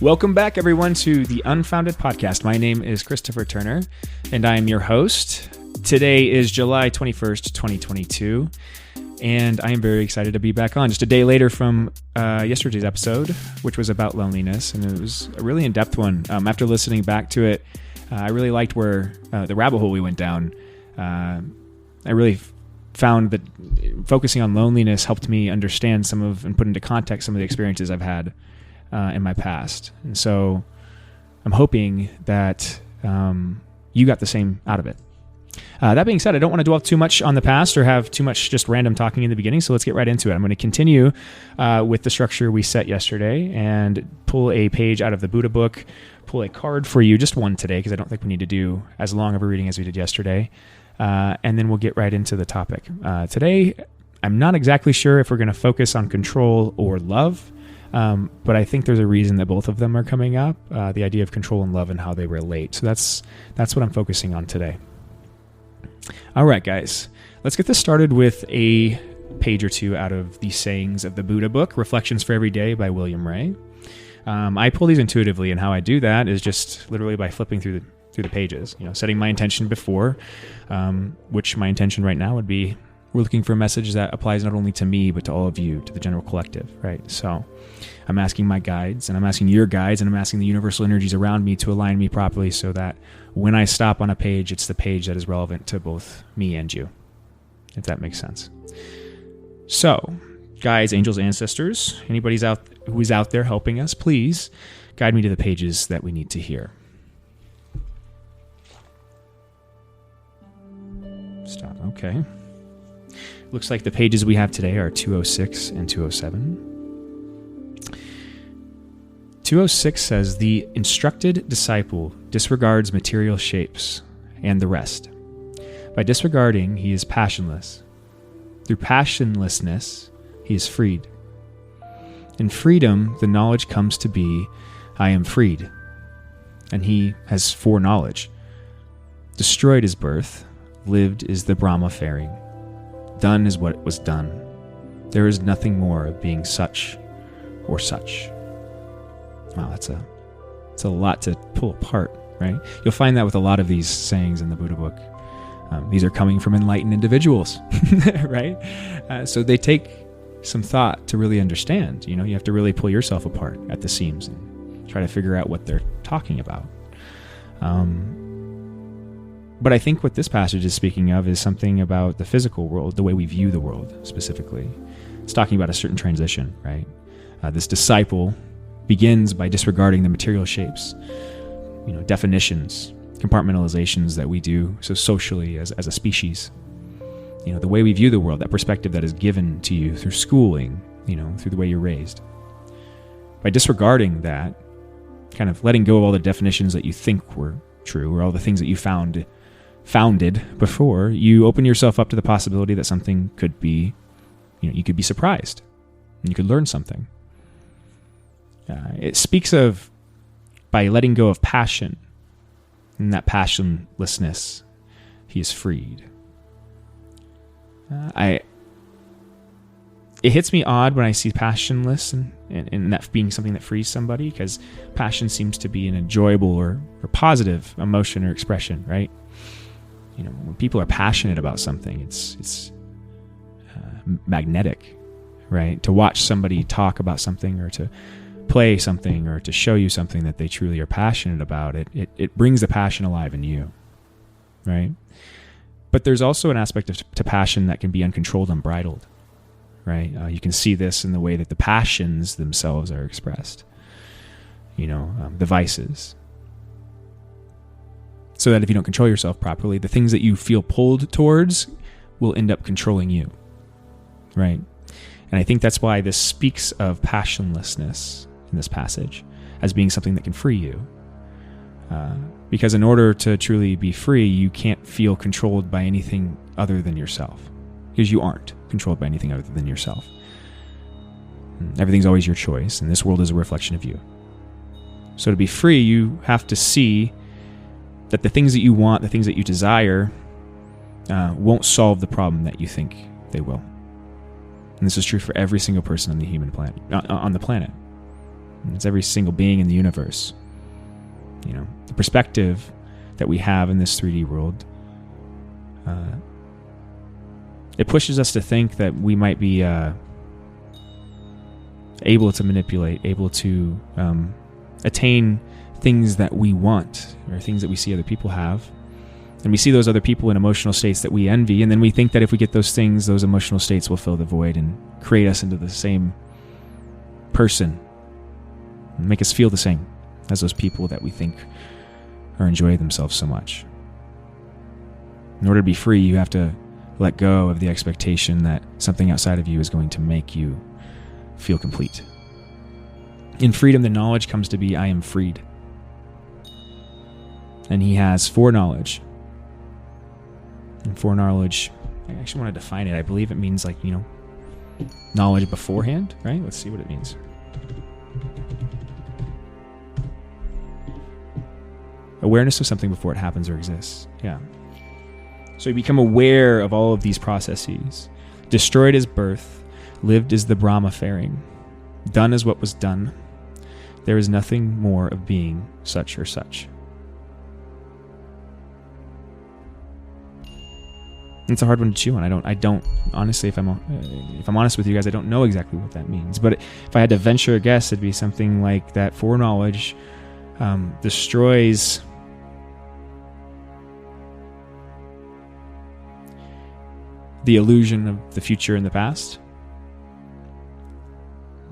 Welcome back, everyone, to the Unfounded Podcast. My name is Christopher Turner, and I am your host. Today is July 21st, 2022, and I am very excited to be back on. Just a day later from yesterday's episode, which was about loneliness, and it was a really in-depth one. After listening back to it, I really liked where the rabbit hole we went down. I really found that focusing on loneliness helped me understand and put into context some of the experiences I've had in my past. And so I'm hoping that you got the same out of it. That being said, I don't want to dwell too much on the past or have too much just random talking in the beginning, so let's get right into it. I'm going to continue with the structure we set yesterday and pull a page out of the Buddha book, pull a card for you, just one today, because I don't think we need to do as long of a reading as we did yesterday, and then we'll get right into the topic. Today, I'm not exactly sure if we're going to focus on control or love, but I think there's a reason that both of them are coming up, the idea of control and love and how they relate. So that's what I'm focusing on today. All right, guys, let's get this started with a page or two out of the sayings of the Buddha book, Reflections for Every Day by William Wray. I pull these intuitively, and how I do that is just literally by flipping through the pages, setting my intention before, which my intention right now would be, we're looking for a message that applies not only to me, but to all of you, to the general collective, right? So I'm asking my guides, and I'm asking your guides, and I'm asking the universal energies around me to align me properly so that when I stop on a page, it's the page that is relevant to both me and you, if that makes sense. So, guides, angels, ancestors, anybody who is out there helping us, please guide me to the pages that we need to hear. Stop. Okay. Looks like the pages we have today are 206 and 207. 206 says, the instructed disciple disregards material shapes and the rest. By disregarding, he is passionless. Through passionlessness, he is freed. In freedom, the knowledge comes to be, I am freed. And he has foreknowledge. Destroyed is birth, lived is the Brahma faring. Done is what was done. There is nothing more of being such or such. Wow, that's a lot to pull apart, right? You'll find that with a lot of these sayings in the Buddha book. These are coming from enlightened individuals, right? So they take some thought to really understand. You have to really pull yourself apart at the seams and try to figure out what they're talking about. But I think what this passage is speaking of is something about the physical world, the way we view the world specifically. It's talking about a certain transition, right? This disciple begins by disregarding the material shapes, definitions, compartmentalizations that we do so socially as a species. The way we view the world, that perspective that is given to you through schooling, through the way you're raised. By disregarding that, kind of letting go of all the definitions that you think were true or all the things that you founded before, you open yourself up to the possibility that something could be, you could be surprised and you could learn something. It speaks of by letting go of passion, and that passionlessness, he is freed. It hits me odd when I see passionless and that being something that frees somebody, because passion seems to be an enjoyable or positive emotion or expression, right? When people are passionate about something, it's magnetic, right? To watch somebody talk about something or to play something or to show you something that they truly are passionate about, it brings the passion alive in you, right? But there's also an aspect to passion that can be uncontrolled, unbridled, right? You can see this in the way that the passions themselves are expressed, the vices. So that if you don't control yourself properly, the things that you feel pulled towards will end up controlling you, right? And I think that's why this speaks of passionlessness in this passage as being something that can free you. Because in order to truly be free, you can't feel controlled by anything other than yourself. Because you aren't controlled by anything other than yourself. Everything's always your choice, and this world is a reflection of you. So to be free, you have to see that the things that you want, the things that you desire, won't solve the problem that you think they will. And this is true for every single person on the human planet, on the planet. It's every single being in the universe. The perspective that we have in this 3D world, it pushes us to think that we might be able to manipulate, able to attain things that we want, or things that we see other people have. And we see those other people in emotional states that we envy, and then we think that if we get those things, those emotional states will fill the void and create us into the same person, and make us feel the same as those people that we think or enjoy themselves so much. In order to be free, you have to let go of the expectation that something outside of you is going to make you feel complete. In freedom, the knowledge comes to be, I am freed. And he has foreknowledge. And foreknowledge, I actually want to define it. I believe it means knowledge beforehand, right? Let's see what it means. Awareness of something before it happens or exists. Yeah. So you become aware of all of these processes. Destroyed is birth, lived is the Brahma faring, done is what was done. There is nothing more of being such or such. It's a hard one to chew on. I don't honestly, if I'm honest with you guys, I don't know exactly what that means. But if I had to venture a guess, it'd be something like that foreknowledge destroys the illusion of the future and the past.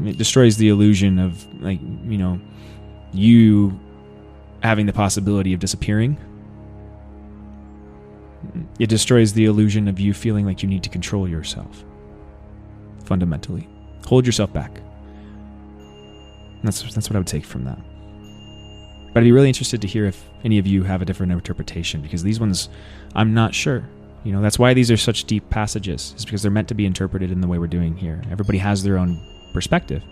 It destroys the illusion of you having the possibility of disappearing. It destroys the illusion of you feeling like you need to control yourself. Fundamentally, hold yourself back. That's what I would take from that. But I'd be really interested to hear if any of you have a different interpretation, because these ones, I'm not sure. That's why these are such deep passages, is because they're meant to be interpreted in the way we're doing here. Everybody has their own perspective.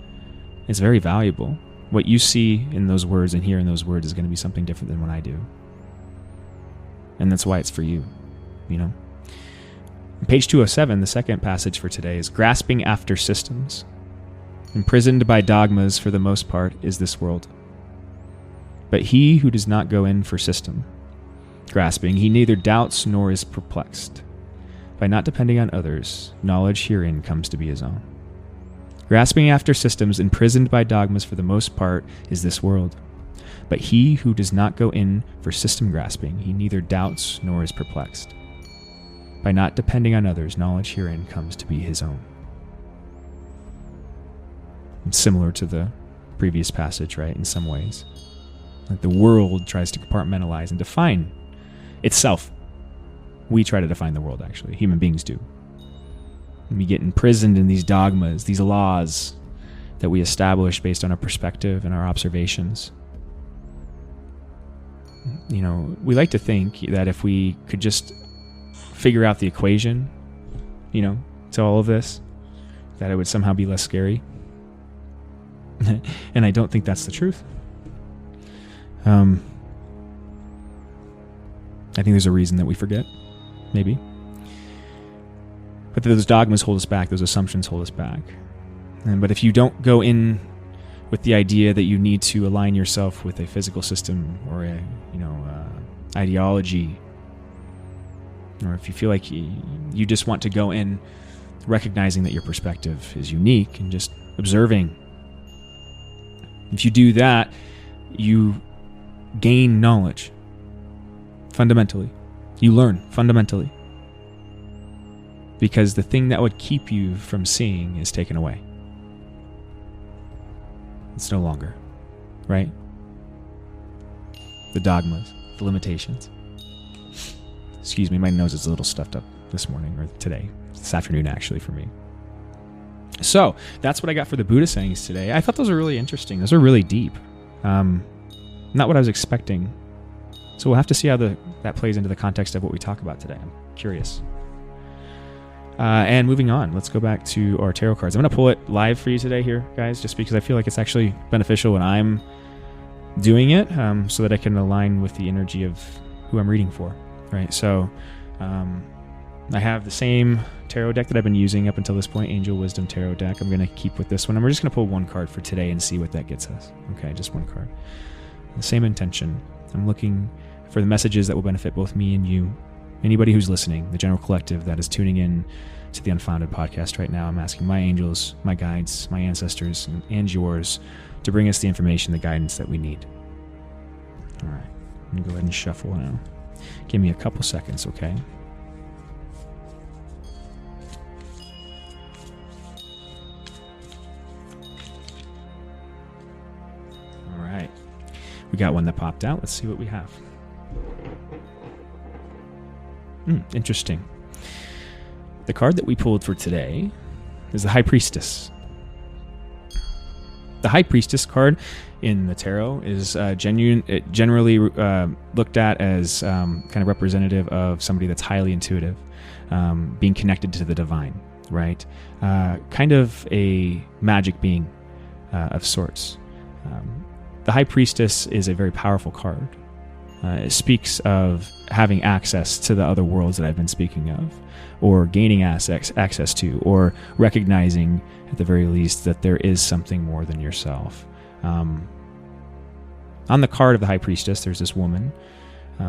It's very valuable. What you see in those words and hear in those words is going to be something different than what I do. And that's why it's for you, Page 207, the second passage for today, is grasping after systems. Imprisoned by dogmas for the most part is this world. But he who does not go in for system grasping, he neither doubts nor is perplexed. By not depending on others, knowledge herein comes to be his own. Grasping after systems, imprisoned by dogmas for the most part is this world. But he who does not go in for system grasping, he neither doubts nor is perplexed. By not depending on others, knowledge herein comes to be his own. It's similar to the previous passage, right, in some ways. Like the world tries to compartmentalize and define itself. We try to define the world, actually. Human beings do. And we get imprisoned in these dogmas, these laws that we establish based on our perspective and our observations. We like to think that if we could just figure out the equation, to all of this, that it would somehow be less scary. And I don't think that's the truth. I think there's a reason that we forget, maybe. But those dogmas hold us back, those assumptions hold us back. But if you don't go in with the idea that you need to align yourself with a physical system or a ideology, or if you feel like you just want to go in recognizing that your perspective is unique and just observing, if you do that, you gain knowledge fundamentally. You learn fundamentally. Because the thing that would keep you from seeing is taken away. It's no longer, right? The dogmas, the limitations. Excuse me, my nose is a little stuffed up this morning, or today. This afternoon, actually, for me. So, that's what I got for the Buddha sayings today. I thought those were really interesting. Those are really deep. Not what I was expecting. So we'll have to see how that plays into the context of what we talk about today. I'm curious. And moving on, let's go back to our tarot cards. I'm going to pull it live for you today here, guys, just because I feel like it's actually beneficial when I'm doing it, so that I can align with the energy of who I'm reading for, right? So I have the same tarot deck that I've been using up until this point, Angel Wisdom Tarot deck. I'm going to keep with this one. And we're just going to pull one card for today and see what that gets us. Okay, just one card. The same intention. I'm looking for the messages that will benefit both me and you. Anybody who's listening, the general collective that is tuning in to the Unfounded podcast right now. I'm asking my angels, my guides, my ancestors, and yours to bring us the information, the guidance that we need. All right, I'm going to go ahead and shuffle now. Give me a couple seconds, okay? All right. We got one that popped out. Let's see what we have. Interesting. The card that we pulled for today is the High Priestess. The High Priestess card in the tarot is generally looked at as kind of representative of somebody that's highly intuitive, being connected to the divine, right? Kind of a magic being of sorts. The High Priestess is a very powerful card. It speaks of having access to the other worlds that I've been speaking of, or gaining access to, or recognizing, at the very least, that there is something more than yourself. On the card of the High Priestess, there's this woman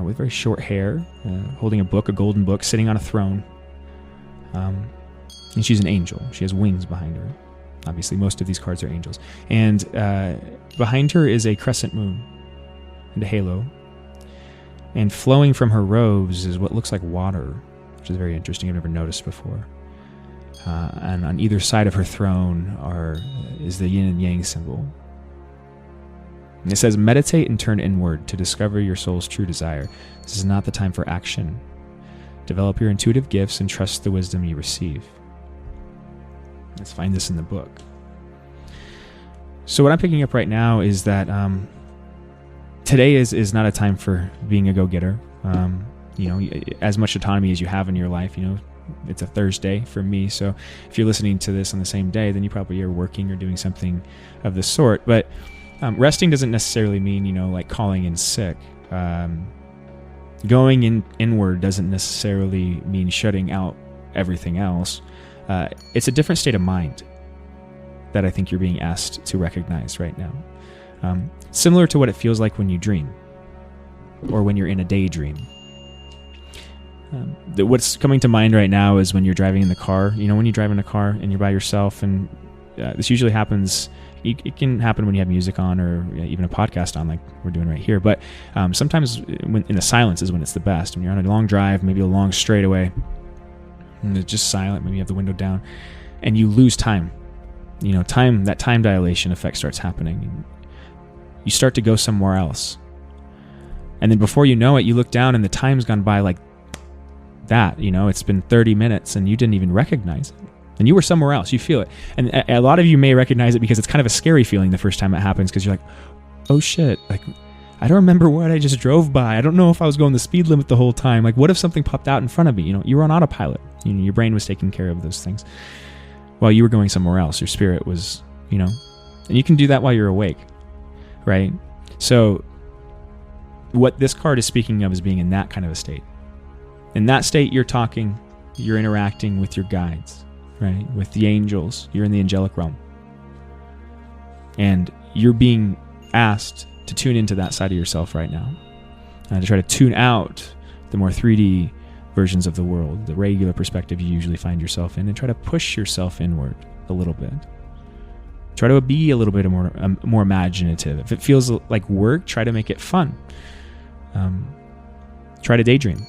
with very short hair, holding a book, a golden book, sitting on a throne. And she's an angel. She has wings behind her. Obviously, most of these cards are angels. And behind her is a crescent moon and a halo. And flowing from her robes is what looks like water, which is very interesting. I've never noticed before. And on either side of her throne is the yin and yang symbol. And it says, meditate and turn inward to discover your soul's true desire. This is not the time for action. Develop your intuitive gifts and trust the wisdom you receive. Let's find this in the book. So what I'm picking up right now is that today is not a time for being a go-getter. As much autonomy as you have in your life, it's a Thursday for me. So if you're listening to this on the same day, then you probably are working or doing something of the sort. But resting doesn't necessarily mean, like calling in sick. Going inward doesn't necessarily mean shutting out everything else. It's a different state of mind that I think you're being asked to recognize right now. Similar to what it feels like when you dream or when you're in a daydream. What's coming to mind right now is when you're driving in the car. When you drive in a car and you're by yourself, and this usually happens. It can happen when you have music on or even a podcast on, like we're doing right here. But sometimes when in the silence is when it's the best. When you're on a long drive, maybe a long straightaway, and it's just silent. Maybe you have the window down, and you lose time. That time dilation effect starts happening. You start to go somewhere else. And then before you know it, you look down and the time's gone by like that. It's been 30 minutes and you didn't even recognize it. And you were somewhere else. You feel it. And a lot of you may recognize it because it's kind of a scary feeling the first time it happens, because you're like, oh shit, like I don't remember what I just drove by. I don't know if I was going the speed limit the whole time. Like, what if something popped out in front of me? You were on autopilot. Your brain was taking care of those things while you were going somewhere else. Your spirit was, and you can do that while you're awake. Right? So what this card is speaking of is being in that kind of a state. In that state, you're interacting with your guides, right? With the angels. You're in the angelic realm. And you're being asked to tune into that side of yourself right now. To try to tune out the more 3D versions of the world, the regular perspective you usually find yourself in, and try to push yourself inward a little bit. Try to be a little bit more imaginative. If it feels like work, try to make it fun. Try to daydream.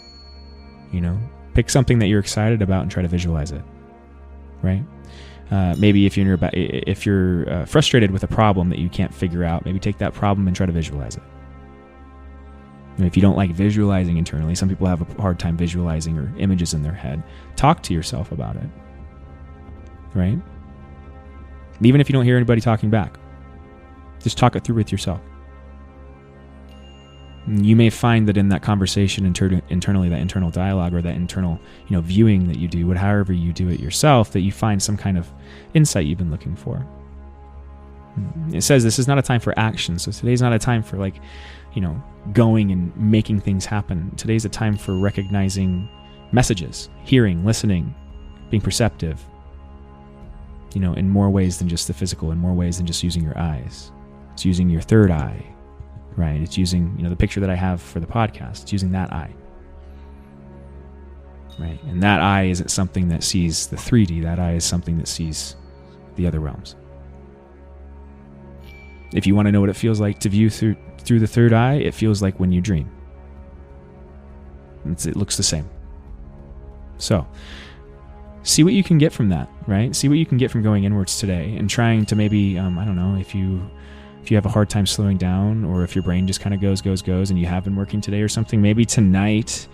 Pick something that you're excited about and try to visualize it. Right? Maybe if you're frustrated with a problem that you can't figure out, maybe take that problem and try to visualize it. If you don't like visualizing internally, some people have a hard time visualizing or images in their head. Talk to yourself about it. Right? Even if you don't hear anybody talking back, just talk it through with yourself. You may find that in that conversation internally, that internal dialogue or that internal, viewing that you do, however you do it yourself, that you find some kind of insight you've been looking for. It says this is not a time for action. So today's not a time for going and making things happen. Today's a time for recognizing messages, hearing, listening, being perceptive, in more ways than just the physical, in more ways than just using your eyes. It's using your third eye, right? It's using, the picture that I have for the podcast. It's using that eye, right? And that eye isn't something that sees the 3D. That eye is something that sees the other realms. If you want to know what it feels like to view through the third eye, it feels like when you dream. It looks the same. So, see what you can get from that, right? See what you can get from going inwards today and trying to maybe, I don't know, if you have a hard time slowing down, or if your brain just kind of goes, and you have been working today or something, maybe tonight,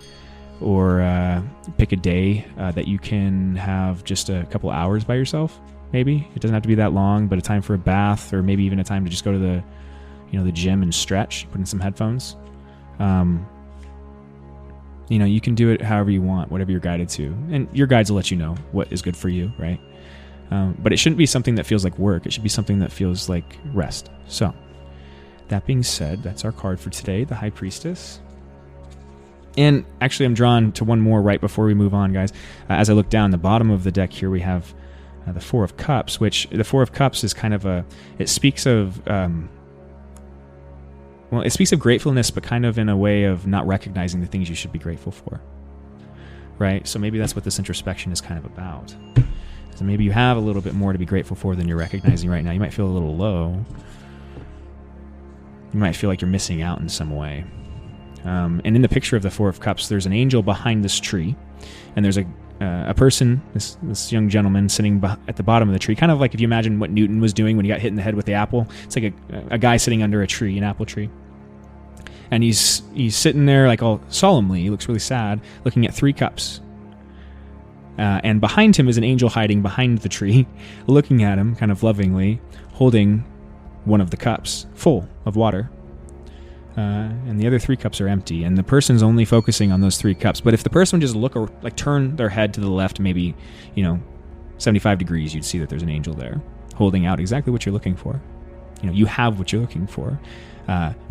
or pick a day that you can have just a couple hours by yourself. Maybe it doesn't have to be that long, but a time for a bath, or maybe even a time to just go to the gym and stretch, put in some headphones. You can do it however you want, whatever you're guided to. And your guides will let you know what is good for you, right? But it shouldn't be something that feels like work. It should be something that feels like rest. So, that being said, that's our card for today, the High Priestess. And actually, I'm drawn to one more right before we move on, guys. As I look down the bottom of the deck here, we have the Four of Cups, which the Four of Cups is kind of it speaks of... it speaks of gratefulness, but kind of in a way of not recognizing the things you should be grateful for, right? So maybe that's what this introspection is kind of about. So maybe you have a little bit more to be grateful for than you're recognizing right now. You might feel a little low. You might feel like you're missing out in some way. And in the picture of the Four of Cups, there's an angel behind this tree, and there's a person, this young gentleman sitting at the bottom of the tree, kind of like if you imagine what Newton was doing when he got hit in the head with the apple. It's like a guy sitting under a tree, an apple tree. And he's sitting there like all solemnly. He looks really sad, looking at 3 cups. And behind him is an angel hiding behind the tree, looking at him kind of lovingly, holding one of the cups full of water. And the other 3 cups are empty. And the person's only focusing on those 3 cups. But if the person would just look or like turn their head to the left, maybe 75 degrees, you'd see that there's an angel there, holding out exactly what you're looking for. You have what you're looking for.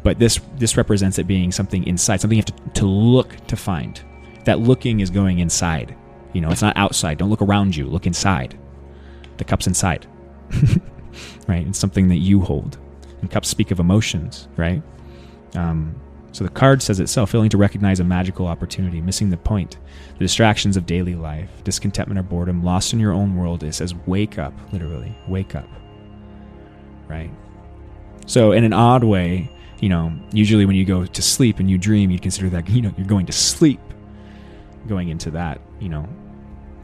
But this represents it being something inside, something you have to look to find. That looking is going inside. It's not outside. Don't look around you. Look inside. The cup's inside. Right? It's something that you hold. And cups speak of emotions, right? So the card says itself, failing to recognize a magical opportunity, missing the point, the distractions of daily life, discontentment or boredom, lost in your own world. It says, wake up, literally, wake up. Right? So in an odd way, usually when you go to sleep and you dream, you'd consider that, you're going to sleep, going into that,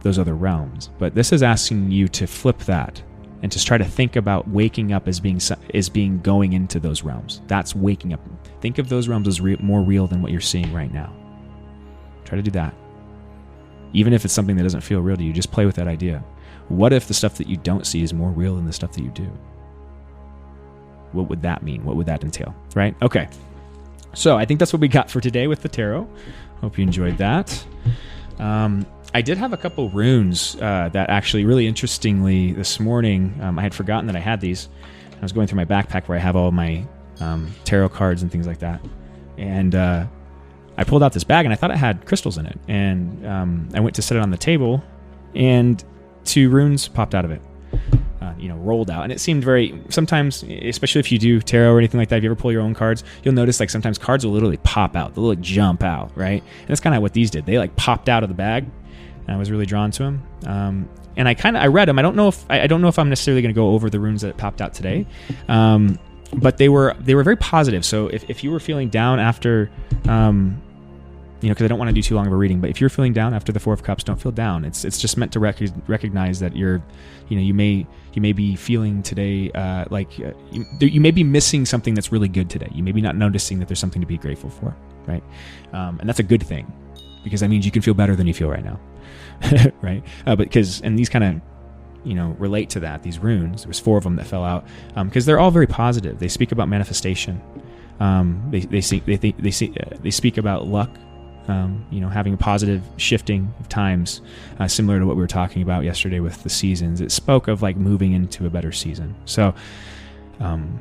those other realms. But this is asking you to flip that and to try to think about waking up as being going into those realms. That's waking up. Think of those realms as more real than what you're seeing right now. Try to do that. Even if it's something that doesn't feel real to you, just play with that idea. What if the stuff that you don't see is more real than the stuff that you do? What would that mean? What would that entail? Right? Okay. So I think that's what we got for today with the tarot. Hope you enjoyed that. I did have a couple runes that actually really interestingly this morning, I had forgotten that I had these. I was going through my backpack where I have all my tarot cards and things like that. And I pulled out this bag and I thought it had crystals in it. And I went to set it on the table and 2 runes popped out of it. Rolled out. And it seemed sometimes, especially if you do tarot or anything like that, if you ever pull your own cards, you'll notice like sometimes cards will literally pop out. They'll like jump out, right? And that's kind of what these did. They like popped out of the bag and I was really drawn to them. And I read them. I don't know if I'm necessarily going to go over the runes that popped out today. But they were very positive. So if you were feeling down after, because I don't want to do too long of a reading, but if you're feeling down after the 4 of Cups, don't feel down. It's just meant to recognize that you may be feeling today you may be missing something that's really good today. You may be not noticing that there's something to be grateful for, right? And that's a good thing because that means you can feel better than you feel right now, right? And these kind of relate to that. These runes, there was 4 of them that fell out because they're all very positive. They speak about manifestation. They speak about luck. Having a positive shifting of times, similar to what we were talking about yesterday with the seasons. It spoke of like moving into a better season. So you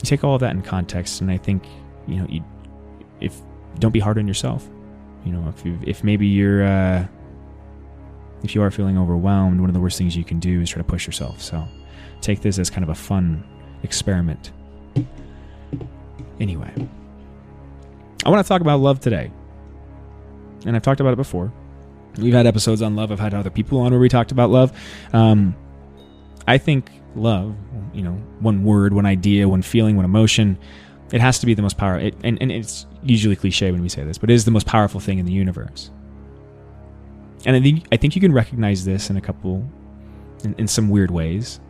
take all of that in context, and I think if don't be hard on yourself. If maybe you're if you are feeling overwhelmed, one of the worst things you can do is try to push yourself. So take this as kind of a fun experiment. Anyway, I want to talk about love today. And I've talked about it before. We've had episodes on love. I've had other people on where we talked about love. I think love, one word, one idea, one feeling, one emotion, it has to be the most powerful. And it's usually cliche when we say this, but it is the most powerful thing in the universe. And I think you can recognize this in some weird ways.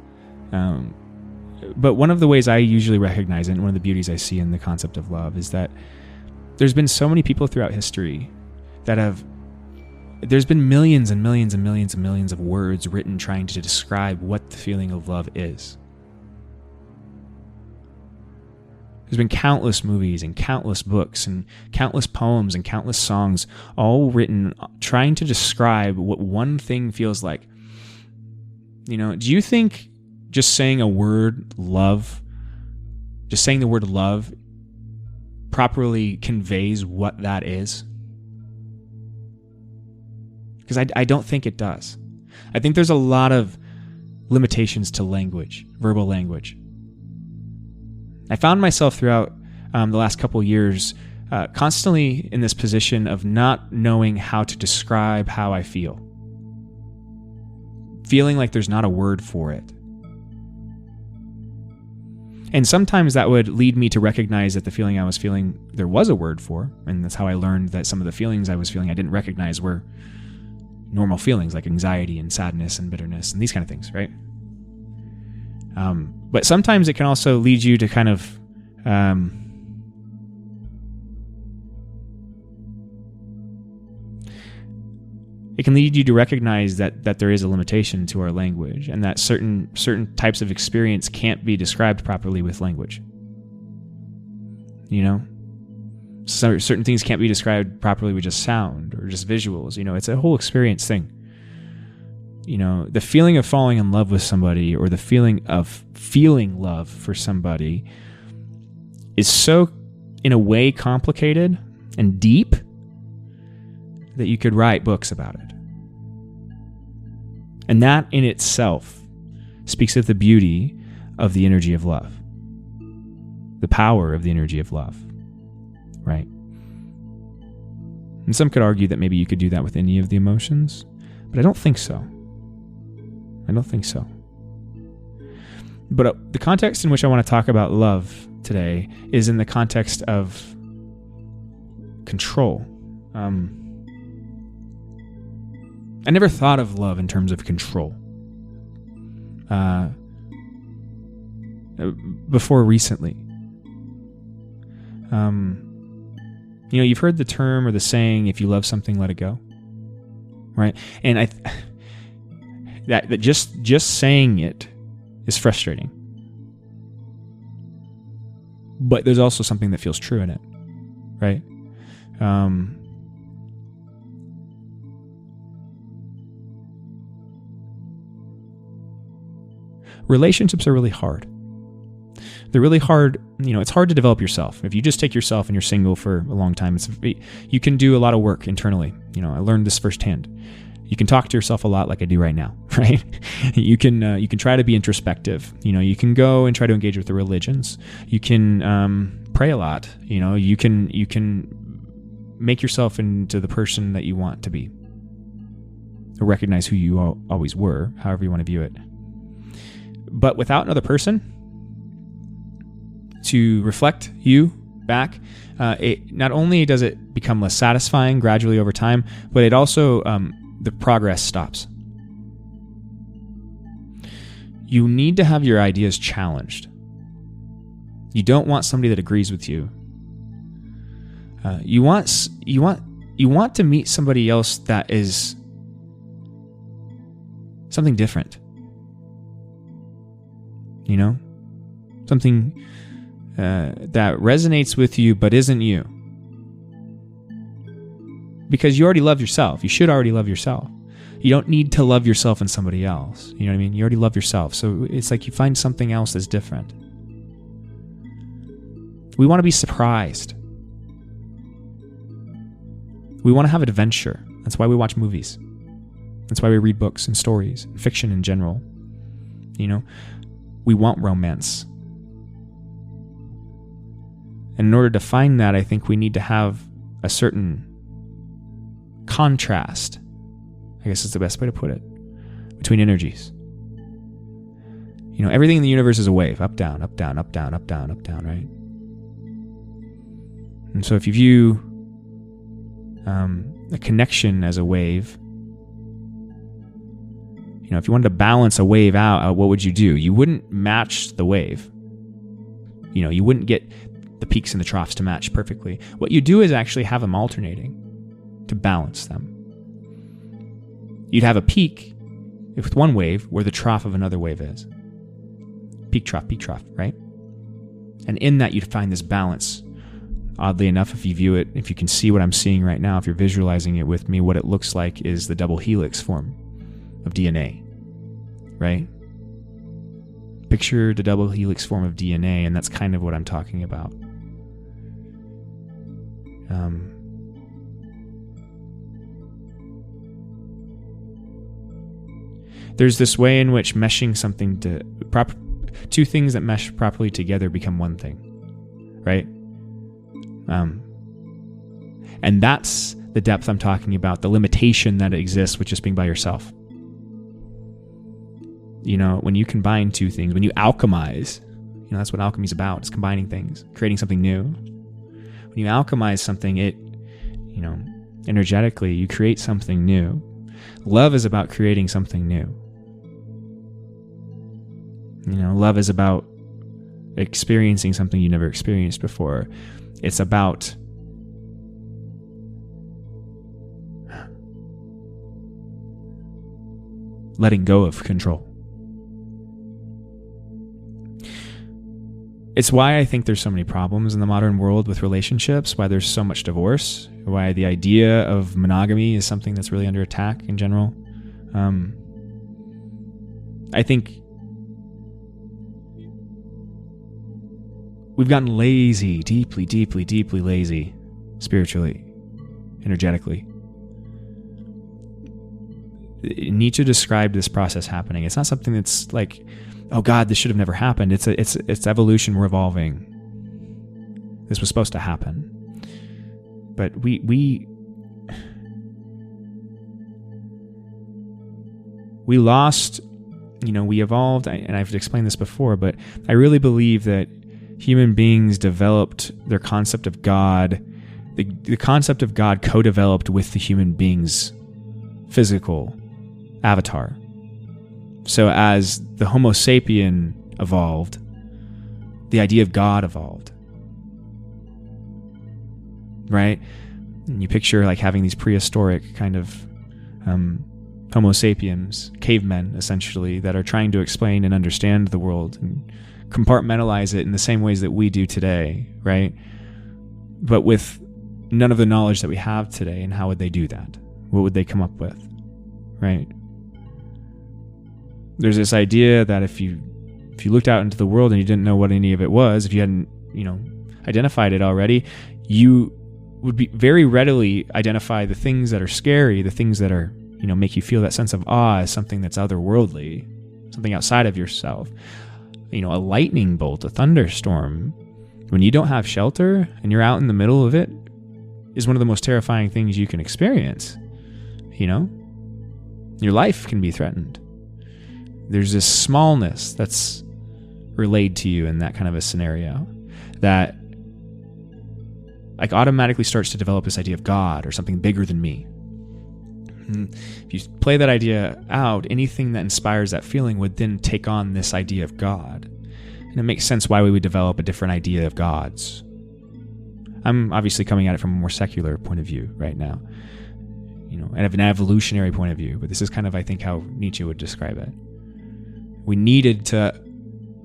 But one of the ways I usually recognize it, and one of the beauties I see in the concept of love, is that there's been so many people throughout history there's been millions and millions and millions and millions of words written trying to describe what the feeling of love is. There's been countless movies and countless books and countless poems and countless songs all written trying to describe what one thing feels like. Do you think just saying the word love properly conveys what that is? Because I don't think it does. I think there's a lot of limitations to language, verbal language. I found myself throughout the last couple of years constantly in this position of not knowing how to describe how I feel. Feeling like there's not a word for it. And sometimes that would lead me to recognize that the feeling I was feeling, there was a word for. And that's how I learned that some of the feelings I was feeling I didn't recognize were normal feelings like anxiety and sadness and bitterness and these kind of things, right? But sometimes it can also lead you to kind of it can lead you to recognize that there is a limitation to our language, and that certain types of experience can't be described properly with language. So certain things can't be described properly with just sound or just visuals. It's a whole experience thing. The feeling of falling in love with somebody, or the feeling of feeling love for somebody, is so, in a way, complicated and deep that you could write books about it. And that in itself speaks of the beauty of the energy of love, the power of the energy of love. Right? And some could argue that maybe you could do that with any of the emotions, but I don't think so. But the context in which I want to talk about love today is in the context of control. I never thought of love in terms of control before recently. You've heard the term or the saying, if you love something, let it go. Right? And that just saying it is frustrating. But there's also something that feels true in it. Right? Relationships are really hard. They're really hard. It's hard to develop yourself. If you just take yourself and you're single for a long time, you can do a lot of work internally. I learned this firsthand. You can talk to yourself a lot like I do right now, right? You can try to be introspective. You can go and try to engage with the religions. You can pray a lot. You can make yourself into the person that you want to be, or recognize who you always were, however you want to view it. But without another person to reflect you back, it not only does it become less satisfying gradually over time, but it also the progress stops. You need to have your ideas challenged. You don't want somebody that agrees with you. You want to meet somebody else that is something different. Something that resonates with you but isn't you. Because you already love yourself. You should already love yourself. You don't need to love yourself and somebody else. You know what I mean? You already love yourself. So it's like you find something else that's different. We want to be surprised. We want to have adventure. That's why we watch movies. That's why we read books and stories and fiction in general. We want romance. And in order to find that, I think we need to have a certain contrast, I guess is the best way to put it, between energies. Everything in the universe is a wave, up, down, up, down, up, down, up, down, up, down, right? And so if you view a connection as a wave, if you wanted to balance a wave out, what would you do? You wouldn't match the wave. You wouldn't get the peaks and the troughs to match perfectly. What you do is actually have them alternating to balance them. You'd have a peak with one wave where the trough of another wave is. Peak, trough, right? And in that, you'd find this balance. Oddly enough, if you view it, if you can see what I'm seeing right now, if you're visualizing it with me, what it looks like is the double helix form of DNA, right? Picture the double helix form of DNA, and that's kind of what I'm talking about. There's this way in which meshing something to two things that mesh properly together become one thing, right? And that's the depth I'm talking about, the limitation that exists with just being by yourself. When you combine two things, when you alchemize, that's what alchemy is about. It's combining things, creating something new. When you alchemize something, energetically, you create something new. Love is about creating something new. Love is about experiencing something you never experienced before. It's about letting go of control. It's why I think there's so many problems in the modern world with relationships, why there's so much divorce, why the idea of monogamy is something that's really under attack in general. I think we've gotten lazy, deeply, deeply, deeply lazy, spiritually, energetically. Nietzsche described this process happening. It's not something that's like, oh God, this should have never happened. It's evolution. We're evolving. This was supposed to happen. But we lost, we evolved, and I've explained this before, but I really believe that human beings developed their concept of God, the concept of God co-developed with the human being's physical avatar. So as the Homo sapien evolved, the idea of God evolved. Right? And you picture like having these prehistoric kind of Homo sapiens, cavemen essentially, that are trying to explain and understand the world and compartmentalize it in the same ways that we do today, right? But with none of the knowledge that we have today. And how would they do that? What would they come up with, right? There's this idea that if you looked out into the world and you didn't know what any of it was, if you hadn't, identified it already, you would be very readily identify the things that are scary, the things that are, make you feel that sense of awe as something that's otherworldly, something outside of yourself. A lightning bolt, a thunderstorm, when you don't have shelter and you're out in the middle of it, is one of the most terrifying things you can experience. Your life can be threatened. There's this smallness that's relayed to you in that kind of a scenario that like automatically starts to develop this idea of God or something bigger than me. If you play that idea out, anything that inspires that feeling would then take on this idea of God. And it makes sense why we would develop a different idea of gods. I'm obviously coming at it from a more secular point of view right now, and of an evolutionary point of view, but this is kind of, I think, how Nietzsche would describe it. We needed to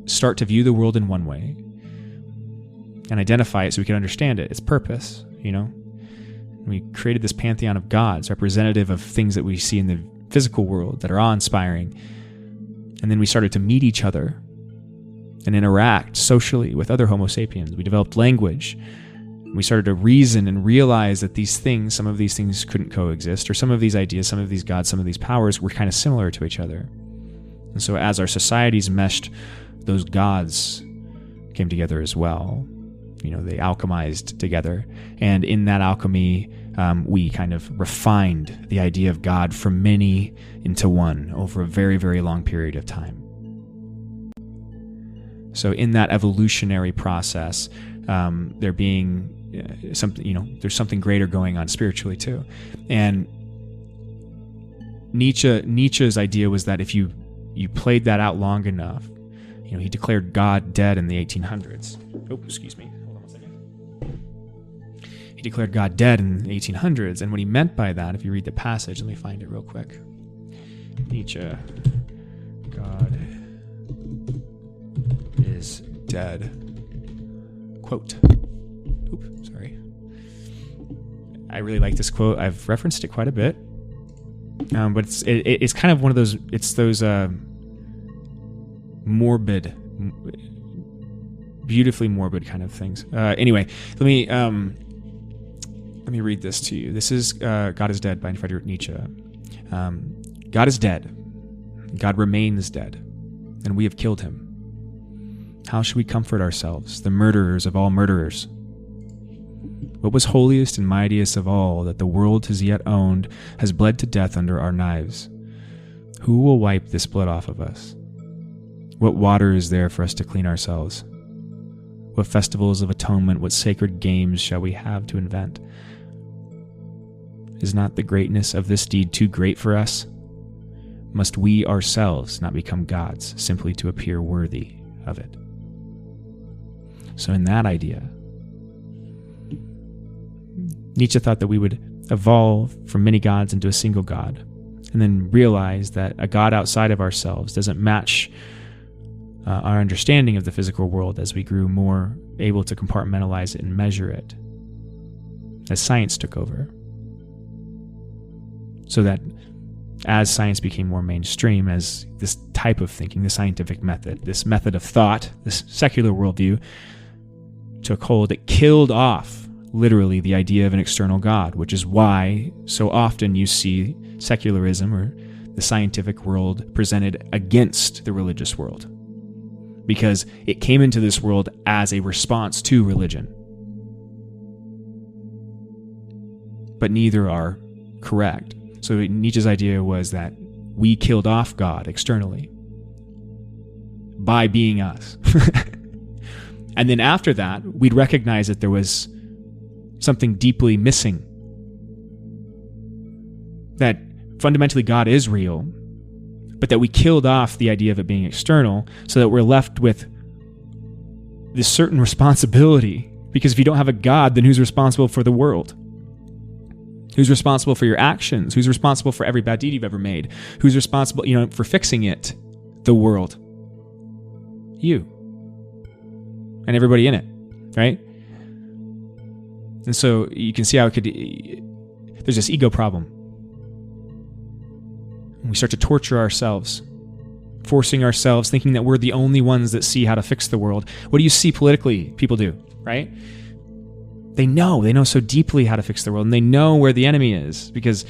start to view the world in one way and identify it so we could understand it, its purpose, We created this pantheon of gods, representative of things that we see in the physical world that are awe-inspiring. And then we started to meet each other and interact socially with other Homo sapiens. We developed language. We started to reason and realize that some of these things couldn't coexist, or some of these ideas, some of these gods, some of these powers were kind of similar to each other. And so as our societies meshed, those gods came together as well. They alchemized together. And in that alchemy, we kind of refined the idea of God from many into one over a very, very long period of time. So in that evolutionary process, there being there's something greater going on spiritually too. And Nietzsche's idea was that if you played that out long enough, he declared God dead in the 1800s. Oh, excuse me. Hold on one second. He declared God dead in the 1800s, and what he meant by that, if you read the passage, let me find it real quick. Nietzsche, God is dead. Quote. Oops, sorry. I really like this quote. I've referenced it quite a bit. But it's kind of one of those, it's those morbid, beautifully morbid kind of things. Anyway, let me read this to you. This is God is Dead by Friedrich Nietzsche. God is dead. God remains dead, and we have killed him. How should we comfort ourselves, the murderers of all murderers? What was holiest and mightiest of all that the world has yet owned has bled to death under our knives. Who will wipe this blood off of us? What water is there for us to clean ourselves? What festivals of atonement, what sacred games shall we have to invent? Is not the greatness of this deed too great for us? Must we ourselves not become gods simply to appear worthy of it? So in that idea, Nietzsche thought that we would evolve from many gods into a single god, and then realize that a god outside of ourselves doesn't match our understanding of the physical world as we grew more able to compartmentalize it and measure it, as science took over. So that as science became more mainstream, as this type of thinking, the scientific method, this method of thought, this secular worldview took hold, it killed off literally the idea of an external God, which is why so often you see secularism or the scientific world presented against the religious world, because it came into this world as a response to religion. But neither are correct. So Nietzsche's idea was that we killed off God externally by being us. And then after that, we'd recognize that there was something deeply missing. That fundamentally God is real, but that we killed off the idea of it being external so that we're left with this certain responsibility. Because if you don't have a God, then who's responsible for the world? Who's responsible for your actions? Who's responsible for every bad deed you've ever made? Who's responsible, for fixing it? The world. You. And everybody in it, right? And so you can see how there's this ego problem. And we start to torture ourselves, forcing ourselves, thinking that we're the only ones that see how to fix the world. What do you see politically people do, right? They know so deeply how to fix the world, and they know where the enemy is, because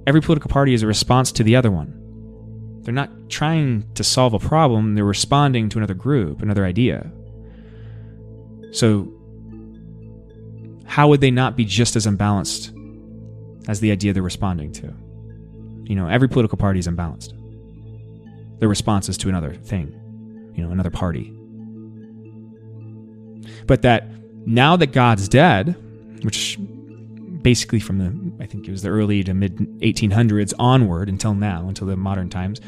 every political party is a response to the other one. They're not trying to solve a problem, they're responding to another group, another idea. So how would they not be just as imbalanced as the idea they're responding to? Every political party is imbalanced. Their response is to another thing, another party. But that now that God's dead, which basically from I think it was the early to mid 1800s onward until now, until the modern times,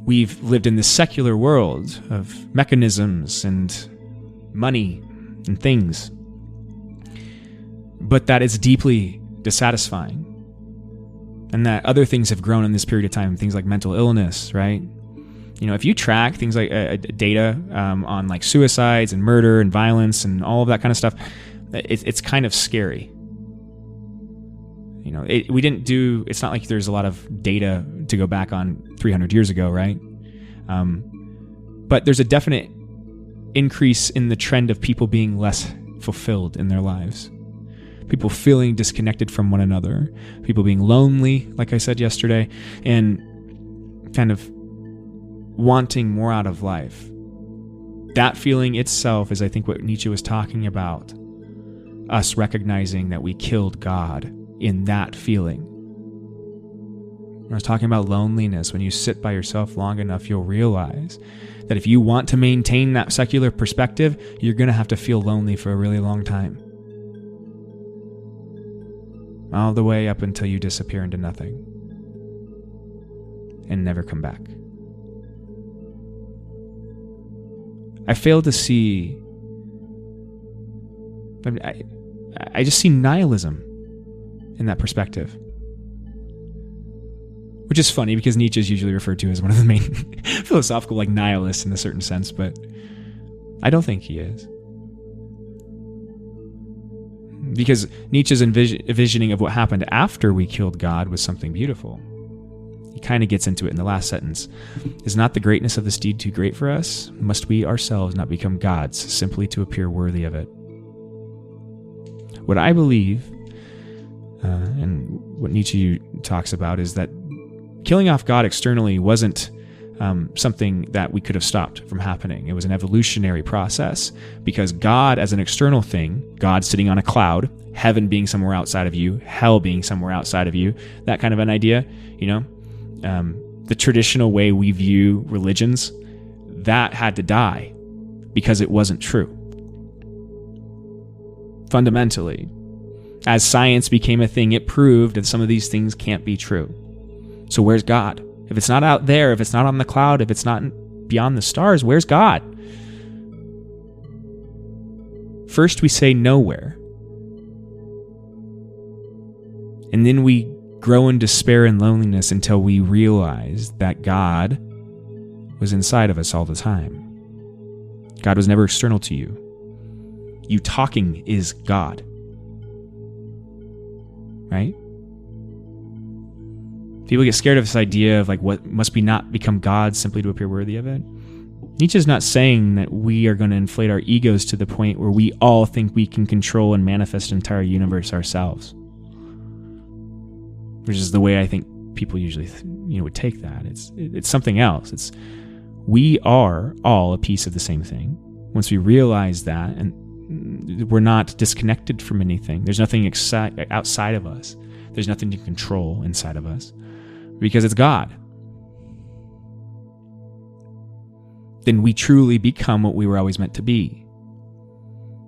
we've lived in this secular world of mechanisms and money and things. But that is deeply dissatisfying. And that other things have grown in this period of time, things like mental illness, right? If you track things like data on like suicides and murder and violence and all of that kind of stuff, it's kind of scary. It's not like there's a lot of data to go back on 300 years ago, right? But there's a definite increase in the trend of people being less fulfilled in their lives. People feeling disconnected from one another, people being lonely, like I said yesterday, and kind of wanting more out of life. That feeling itself is, I think, what Nietzsche was talking about. Us recognizing that we killed God in that feeling. I was talking about loneliness. When you sit by yourself long enough, you'll realize that if you want to maintain that secular perspective, you're going to have to feel lonely for a really long time. All the way up until you disappear into nothing and never come back. I fail to see, I just see nihilism in that perspective. Which is funny because Nietzsche is usually referred to as one of the main philosophical nihilists in a certain sense, but I don't think he is. Because Nietzsche's envisioning of what happened after we killed God was something beautiful. He kind of gets into it in the last sentence. Is not the greatness of this deed too great for us? Must we ourselves not become gods simply to appear worthy of it? What I believe, and what Nietzsche talks about, is that killing off God externally wasn't something that we could have stopped from happening. It was an evolutionary process, because God as an external thing, God sitting on a cloud, heaven being somewhere outside of you, hell being somewhere outside of you, that kind of an idea, the traditional way we view religions, that had to die because it wasn't true. Fundamentally, as science became a thing, it proved that some of these things can't be true. So where's God? If it's not out there, if it's not on the cloud, if it's not beyond the stars, where's God? First we say nowhere. And then we grow in despair and loneliness until we realize that God was inside of us all the time. God was never external to you. You talking is God. Right? People get scared of this idea of what must we not become gods simply to appear worthy of it. Nietzsche's not saying that we are going to inflate our egos to the point where we all think we can control and manifest an entire universe ourselves. Which is the way I think people usually would take that. It's something else. It's we are all a piece of the same thing. Once we realize that, and we're not disconnected from anything. There's nothing outside of us. There's nothing to control inside of us. Because it's God. Then we truly become what we were always meant to be.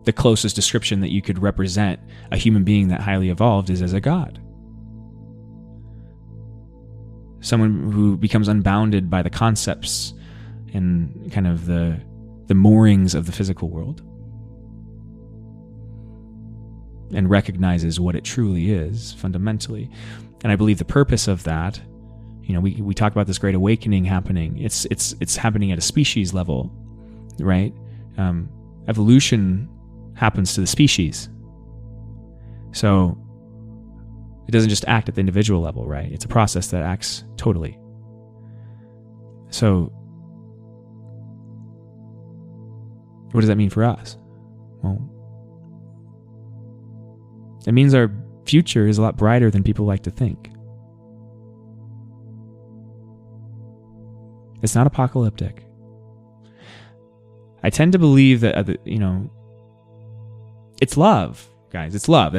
The closest description that you could represent a human being that highly evolved is as a god. Someone who becomes unbounded by the concepts and kind of the moorings of the physical world. And recognizes what it truly is, fundamentally. And I believe the purpose of that, we talk about this great awakening happening. It's happening at a species level, right? Evolution happens to the species. So it doesn't just act at the individual level, right? It's a process that acts totally. So what does that mean for us? Well, it means our future is a lot brighter than people like to think. It's not apocalyptic. I tend to believe that, it's love, guys. It's love.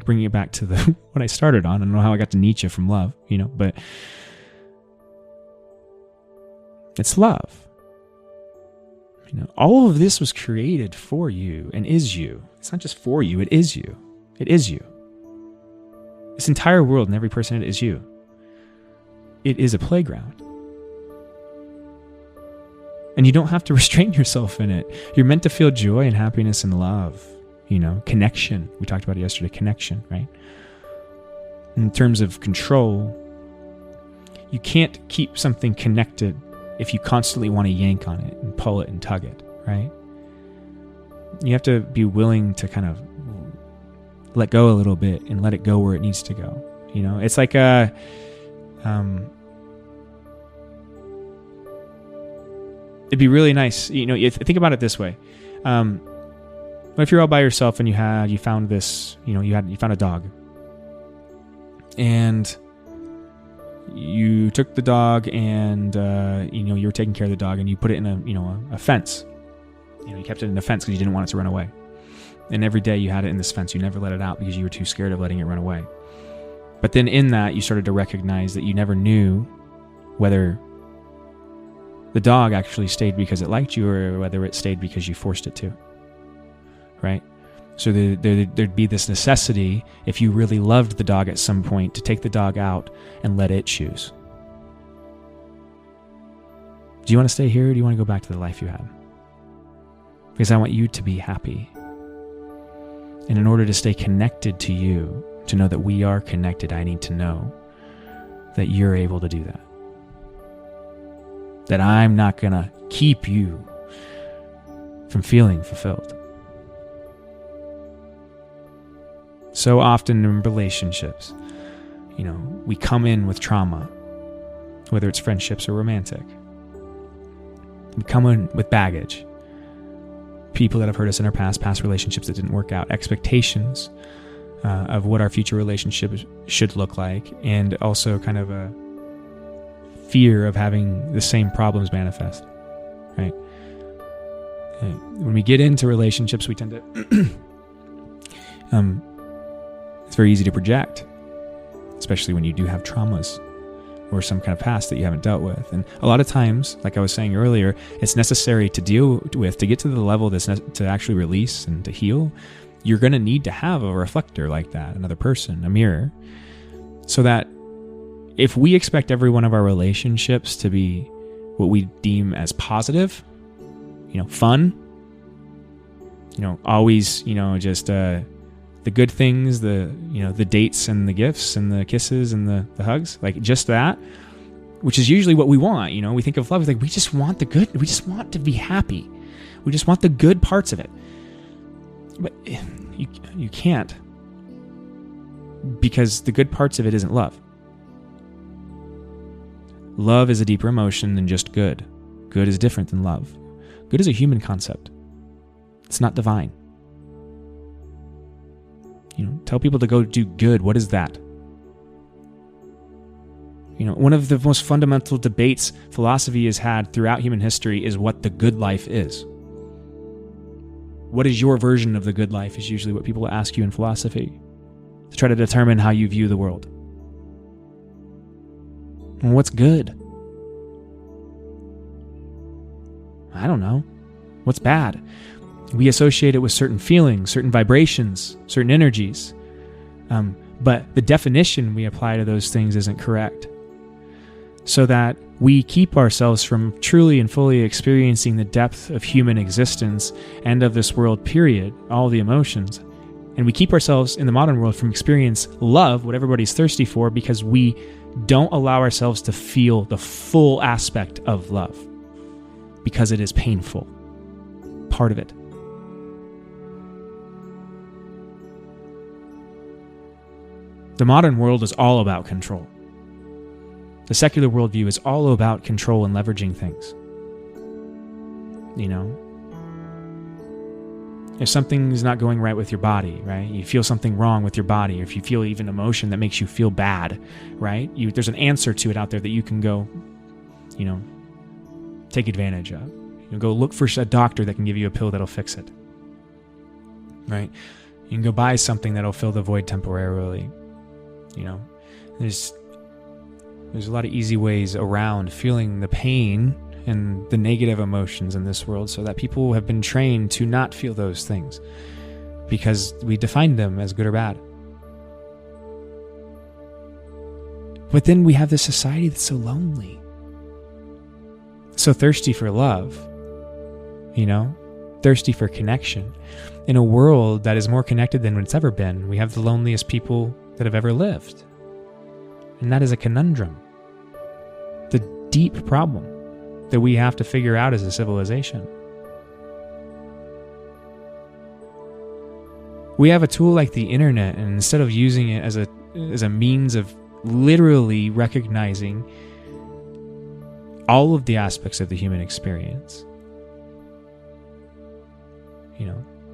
Bringing it back to what I started on. I don't know how I got to Nietzsche from love, but it's love. All of this was created for you and is you. It's not just for you, it is you. It is you. This entire world and every person in it is you. It is a playground. And you don't have to restrain yourself in it. You're meant to feel joy and happiness and love. Connection. We talked about it yesterday, connection, right? In terms of control, you can't keep something connected if you constantly want to yank on it and pull it and tug it, right? You have to be willing to kind of let go a little bit and let it go where it needs to go. It's like it'd be really nice, think about it this way. But if you're all by yourself and you found this, you found a dog, and you took the dog and you were taking care of the dog, and you put it in a fence. You kept it in a fence because you didn't want it to run away. And every day you had it in this fence. You never let it out because you were too scared of letting it run away. But then in that, you started to recognize that you never knew whether the dog actually stayed because it liked you or whether it stayed because you forced it to. Right? So there'd be this necessity, if you really loved the dog at some point, to take the dog out and let it choose. Do you want to stay here, or do you want to go back to the life you had? Because I want you to be happy. And in order to stay connected to you, to know that we are connected, I need to know that you're able to do that. That I'm not going to keep you from feeling fulfilled. So often in relationships, we come in with trauma, whether it's friendships or romantic. We come in with baggage. People that have hurt us in our past relationships that didn't work out, expectations of what our future relationship should look like, and also kind of a fear of having the same problems manifest, right? When we get into relationships, we tend to it's very easy to project, especially when you do have traumas or some kind of past that you haven't dealt with. And a lot of times, like I was saying earlier, it's necessary to deal with, to get to the level that's to actually release and to heal. You're going to need to have a reflector like that, another person, a mirror, so that if we expect every one of our relationships to be what we deem as positive, fun, always, just the good things, the dates and the gifts and the kisses and the hugs, like just that, which is usually what we want. We think of love, we just want the good. We just want to be happy. We just want the good parts of it. But you can't, because the good parts of it isn't love. Love is a deeper emotion than just good. Good is different than love. Good is a human concept. It's not divine. Tell people to go do good. What is that? One of the most fundamental debates philosophy has had throughout human history is what the good life is. What is your version of the good life is usually what people ask you in philosophy to try to determine how you view the world. And what's good? I don't know. What's bad? We associate it with certain feelings, certain vibrations, certain energies. But the definition we apply to those things isn't correct. So that we keep ourselves from truly and fully experiencing the depth of human existence and of this world, period, all the emotions. And we keep ourselves in the modern world from experience love, what everybody's thirsty for, because we don't allow ourselves to feel the full aspect of love. Because it is painful. Part of it. The modern world is all about control. The secular worldview is all about control and leveraging things. If something's not going right with your body, right? You feel something wrong with your body, or if you feel even emotion that makes you feel bad, right? There's an answer to it out there that you can go, take advantage of. Go look for a doctor that can give you a pill that'll fix it, right? You can go buy something that'll fill the void temporarily. There's a lot of easy ways around feeling the pain and the negative emotions in this world, so that people have been trained to not feel those things because we define them as good or bad. But then we have this society that's so lonely, so thirsty for love, thirsty for connection. In a world that is more connected than it's ever been, we have the loneliest people that have ever lived. And that is a conundrum. The deep problem that we have to figure out as a civilization. We have a tool like the internet, and instead of using it as a means of literally recognizing all of the aspects of the human experience,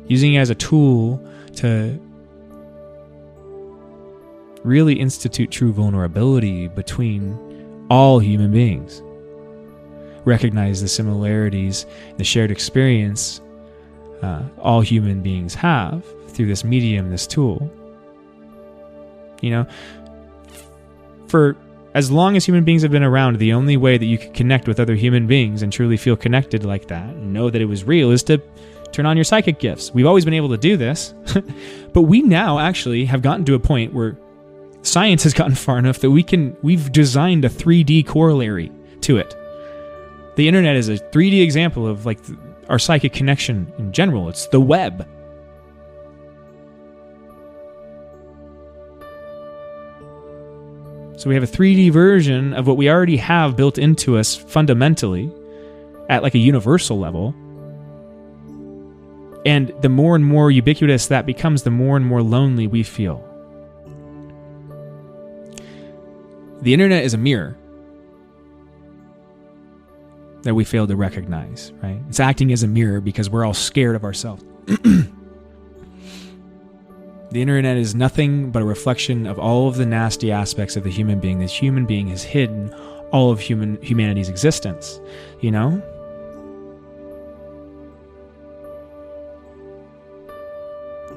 using it as a tool to really institute true vulnerability between all human beings. Recognize the similarities, the shared experience all human beings have through this medium, this tool. You know, for as long as human beings have been around, the only way that you can connect with other human beings and truly feel connected like that and know that it was real is to turn on your psychic gifts. We've always been able to do this, but we now actually have gotten to a point where science has gotten far enough that we've designed a 3D corollary to it. The internet is a 3D example of like our psychic connection in general. It's the web. So we have a 3D version of what we already have built into us fundamentally at like a universal level. And the more and more ubiquitous that becomes, the more and more lonely we feel. The internet is a mirror that we fail to recognize, right? It's acting as a mirror because we're all scared of ourselves. The internet is nothing but a reflection of all of the nasty aspects of the human being. This human being has hidden all of humanity's existence, you know?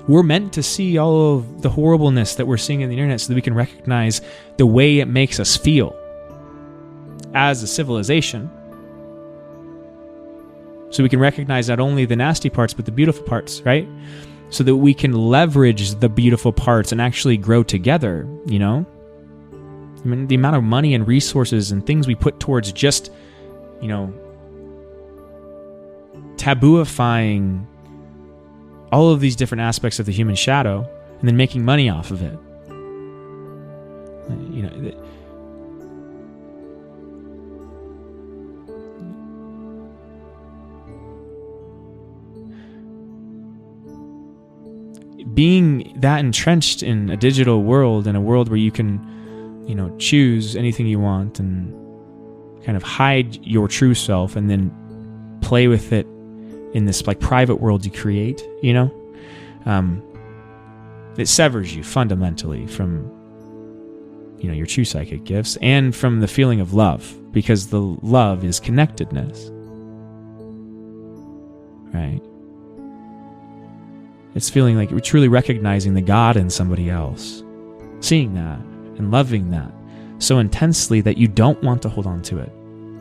We're meant to see all of the horribleness that we're seeing in the internet so that we can recognize the way it makes us feel as a civilization. So we can recognize not only the nasty parts, but the beautiful parts, right? So that we can leverage the beautiful parts and actually grow together, you know? I mean, the amount of money and resources and things we put towards just, you know, tabooifying all of these different aspects of the human shadow and then making money off of it. You know, being that entrenched in a digital world, in a world where you can, you know, choose anything you want and kind of hide your true self and then play with it in this like private world you create, you know, it severs you fundamentally from, you know, your true psychic gifts and from the feeling of love, because the love is connectedness, right? It's feeling like we're truly recognizing the God in somebody else, seeing that and loving that so intensely that you don't want to hold on to it.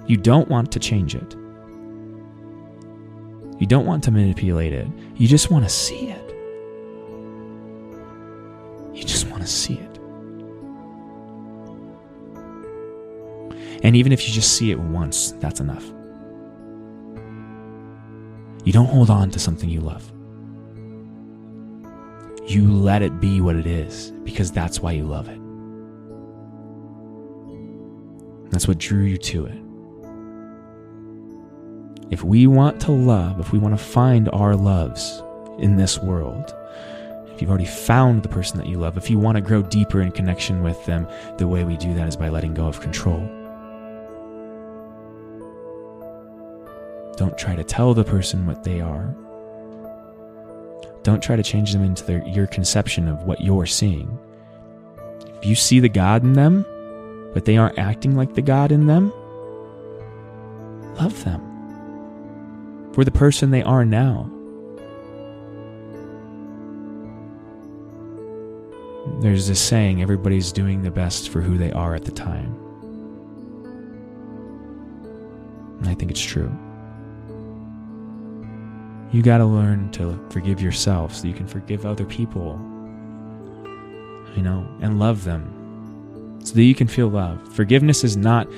You don't want to change it. You don't want to manipulate it. You just want to see it. You just want to see it. And even if you just see it once, that's enough. You don't hold on to something you love. You let it be what it is, because that's why you love it. That's what drew you to it. If we want to love, if we want to find our loves in this world, if you've already found the person that you love, if you want to grow deeper in connection with them, the way we do that is by letting go of control. Don't try to tell the person what they are. Don't try to change them into your conception of what you're seeing. If you see the God in them, but they aren't acting like the God in them, love them for the person they are now. There's this saying, everybody's doing the best for who they are at the time. And I think it's true. You got to learn to forgive yourself so you can forgive other people, you know, and love them so that you can feel love. Forgiveness is not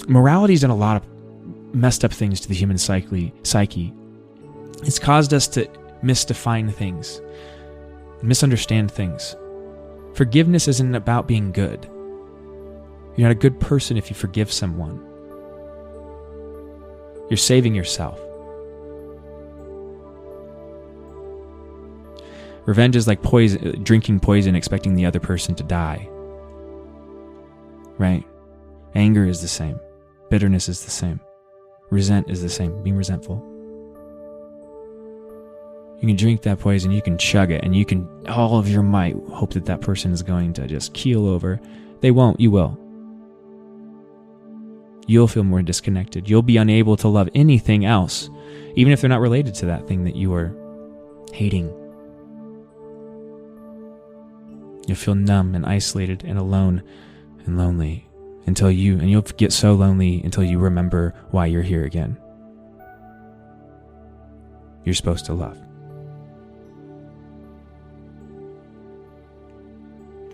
morality's done a lot of messed up things to the human psyche. It's caused us to misdefine things, misunderstand things. Forgiveness isn't about being good. You're not a good person if you forgive someone. You're saving yourself. Revenge is like poison, drinking poison, expecting the other person to die. Right? Anger is the same. Bitterness is the same. Resent is the same, being resentful. You can drink that poison, you can chug it, and you can, all of your might, hope that that person is going to just keel over. They won't, you will. You'll feel more disconnected. You'll be unable to love anything else, even if they're not related to that thing that you are hating. You'll feel numb and isolated and alone and lonely and you'll get so lonely until you remember why you're here again. You're supposed to love.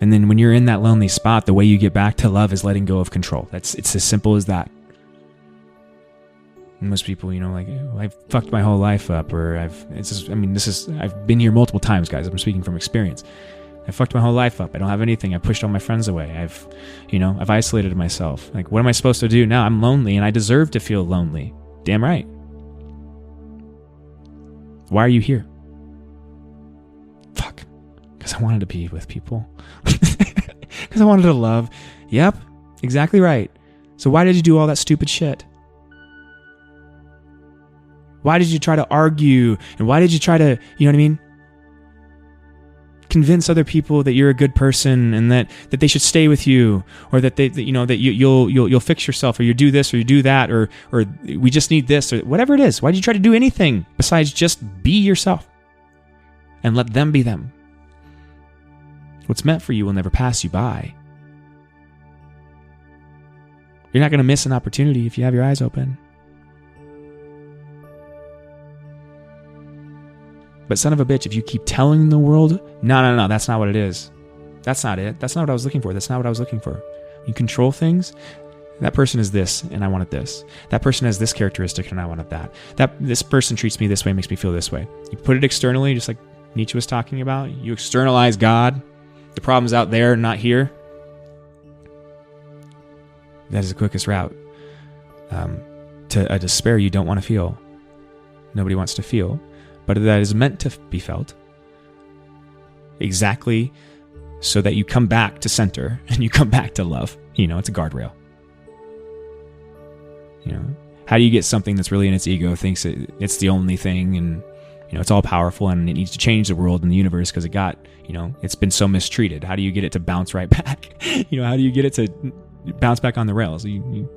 And then when you're in that lonely spot, the way you get back to love is letting go of control. It's as simple as that. And most people, like, I've fucked my whole life up, or I've been here multiple times, guys. I'm speaking from experience. I fucked my whole life up. I don't have anything. I pushed all my friends away. I've isolated myself. Like, what am I supposed to do now? I'm lonely and I deserve to feel lonely. Damn right. Why are you here? Fuck. Because I wanted to be with people. Because I wanted to love. Yep, exactly right. So why did you do all that stupid shit? Why did you try to argue? And why did you try to, convince other people that you're a good person and that they should stay with you, or that you'll fix yourself, or you do this or you do that, or we just need this, or whatever it is. Why did you try to do anything besides just be yourself and let them be them? What's meant for you will never pass you by. You're not going to miss an opportunity if you have your eyes open. But son of a bitch, if you keep telling the world, no, that's not what it is. That's not it. That's not what I was looking for. That's not what I was looking for. You control things. That person is this, and I wanted this. That person has this characteristic, and I wanted that. This person treats me this way, makes me feel this way. You put it externally, just like Nietzsche was talking about. You externalize God. The problem's out there, not here. That is the quickest route to a despair you don't want to feel. Nobody wants to feel. But that is meant to be felt. Exactly so that you come back to center and you come back to love. It's a guardrail. How do you get something that's really in its ego, thinks it's the only thing, and it's all powerful and it needs to change the world and the universe because it's been so mistreated. How do you get it to bounce right back? How do you get it to bounce back on the rails? You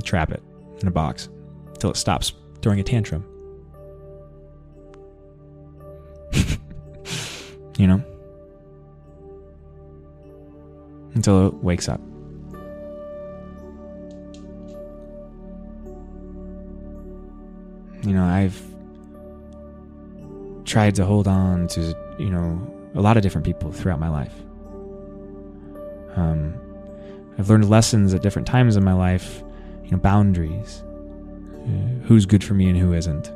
trap it in a box until it stops throwing a tantrum. Until it wakes up. I've tried to hold on to, a lot of different people throughout my life. I've learned lessons at different times in my life, boundaries. Who's good for me and who isn't.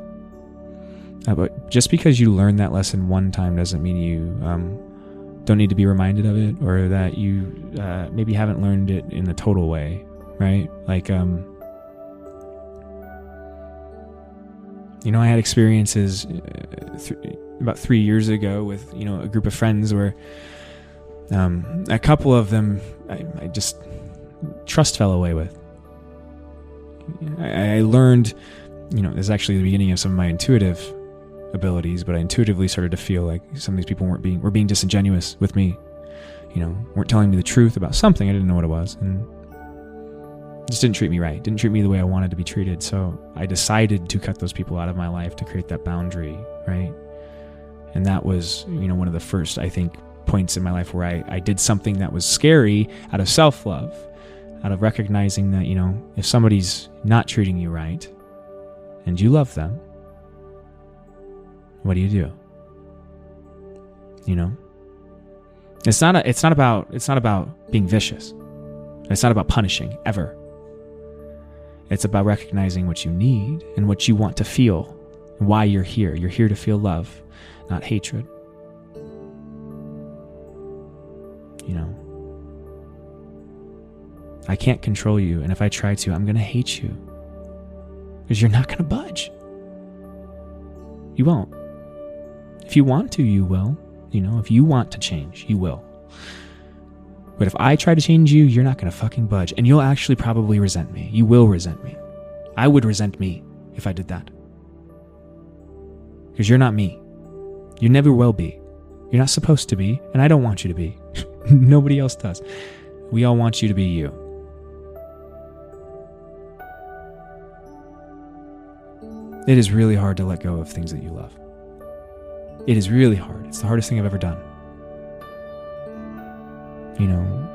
But just because you learn that lesson one time doesn't mean you don't need to be reminded of it, or that you maybe haven't learned it in the total way, right? Like, I had experiences about 3 years ago with, a group of friends where a couple of them I just trust fell away with. I learned, this is actually the beginning of some of my intuitive abilities, but I intuitively started to feel like some of these people were being disingenuous with me, weren't telling me the truth about something. I didn't know what it was, and just didn't treat me right, didn't treat me the way I wanted to be treated. So I decided to cut those people out of my life to create that boundary, right? And that was, one of the first, I think, points in my life where I did something that was scary out of self-love, out of recognizing that, if somebody's not treating you right and you love them, what do you do? It's not about being vicious. It's not about punishing ever. It's about recognizing what you need and what you want to feel and why you're here. You're here to feel love, not hatred. I can't control you, and if I try to, I'm going to hate you. Because you're not going to budge. You won't. If you want to, you will. If you want to change, you will. But if I try to change you, you're not going to fucking budge. And you'll actually probably resent me. You will resent me. I would resent me if I did that. Because you're not me. You never will be. You're not supposed to be, and I don't want you to be. Nobody else does. We all want you to be you. It is really hard to let go of things that you love. It is really hard. It's the hardest thing I've ever done. You know.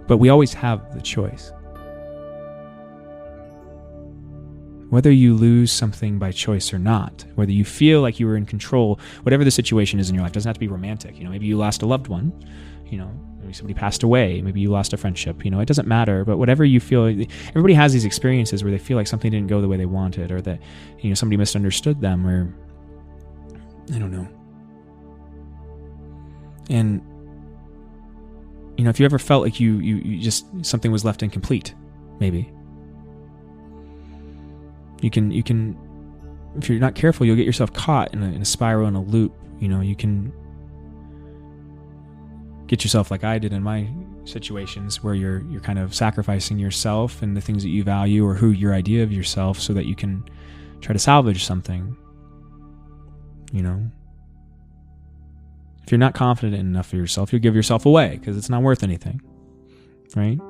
But we always have the choice. Whether you lose something by choice or not, whether you feel like you were in control, whatever the situation is in your life, doesn't have to be romantic. You know, maybe you lost a loved one, you know, maybe somebody passed away, maybe you lost a friendship, you know, it doesn't matter. But whatever you feel, everybody has these experiences where they feel like something didn't go the way they wanted, or that, you know, somebody misunderstood them, or I don't know. And, you know, if you ever felt like you just, something was left incomplete, maybe. You can, if you're not careful, you'll get yourself caught in a spiral, in a loop. You know, you can get yourself, like I did in my situations, where you're kind of sacrificing yourself and the things that you value, or your idea of yourself, so that you can try to salvage something. You know, if you're not confident enough of yourself, you'll give yourself away because it's not worth anything, right?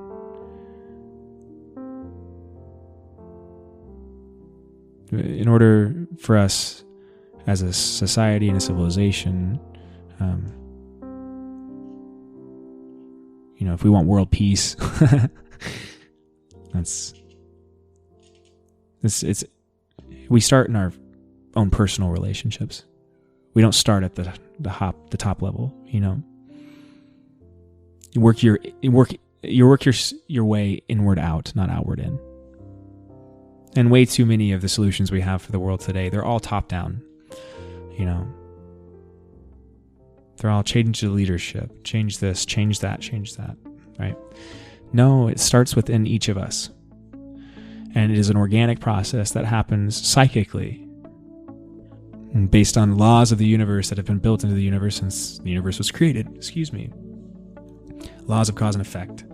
In order for us as a society and a civilization, you know, if we want world peace, we start in our own personal relationships. We don't start at the top level, you know. You work your way inward out, not outward in. And way too many of the solutions we have for the world today, they're all top down, you know. They're all change the leadership, change this, change that, right? No, it starts within each of us. And it is an organic process that happens psychically, and based on laws of the universe that have been built into the universe since the universe was created. Laws of cause and effect,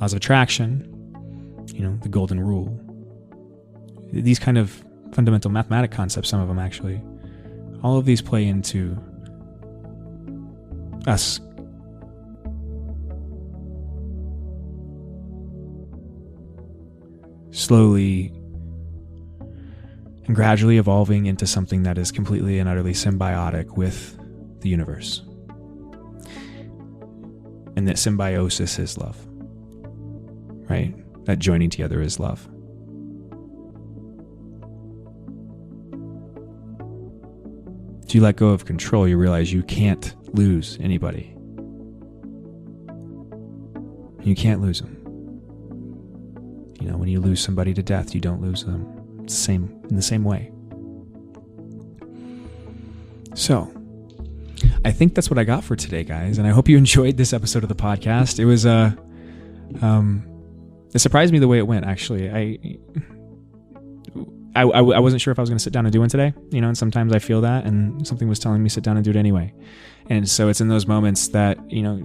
laws of attraction, you know, the golden rule. These kind of fundamental mathematic concepts, some of them actually, all of these play into us slowly and gradually evolving into something that is completely and utterly symbiotic with the universe. And that symbiosis is love, right? That joining together is love. If you let go of control, you realize you can't lose anybody. You can't lose them. You know, when you lose somebody to death, you don't lose them. It's in the same way. So, I think that's what I got for today, guys. And I hope you enjoyed this episode of the podcast. It was, it surprised me the way it went, actually. I wasn't sure if I was going to sit down and do one today, you know, and sometimes I feel that, and something was telling me sit down and do it anyway. And so it's in those moments that, you know,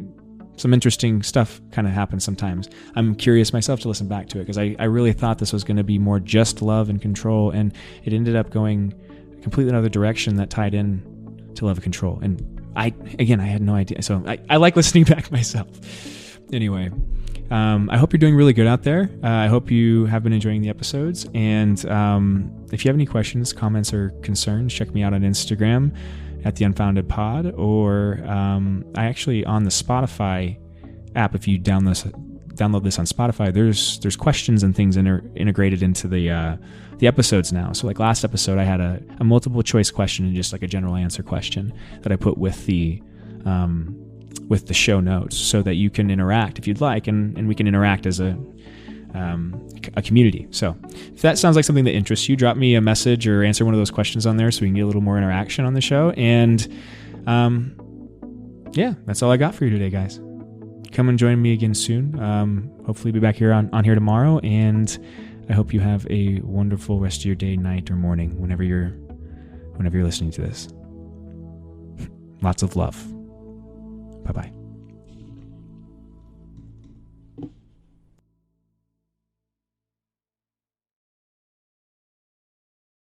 some interesting stuff kind of happens sometimes. I'm curious myself to listen back to it, because I really thought this was going to be more just love and control, and it ended up going a completely another direction that tied in to love and control. And I had no idea. So I like listening back myself. Anyway, I hope you're doing really good out there. I hope you have been enjoying the episodes. And if you have any questions, comments, or concerns, check me out on Instagram at The Unfounded Pod, or I actually, on the Spotify app, if you download this on Spotify, there's questions and things integrated into the episodes now. So like last episode, I had a multiple choice question and just like a general answer question that I put with the show notes, so that you can interact if you'd like, and we can interact as a community. So if that sounds like something that interests you, drop me a message or answer one of those questions on there so we can get a little more interaction on the show. And yeah, that's all I got for you today, guys. Come and join me again soon. Hopefully be back here on here tomorrow, and I hope you have a wonderful rest of your day, night, or morning, whenever you're listening to this. Lots of love.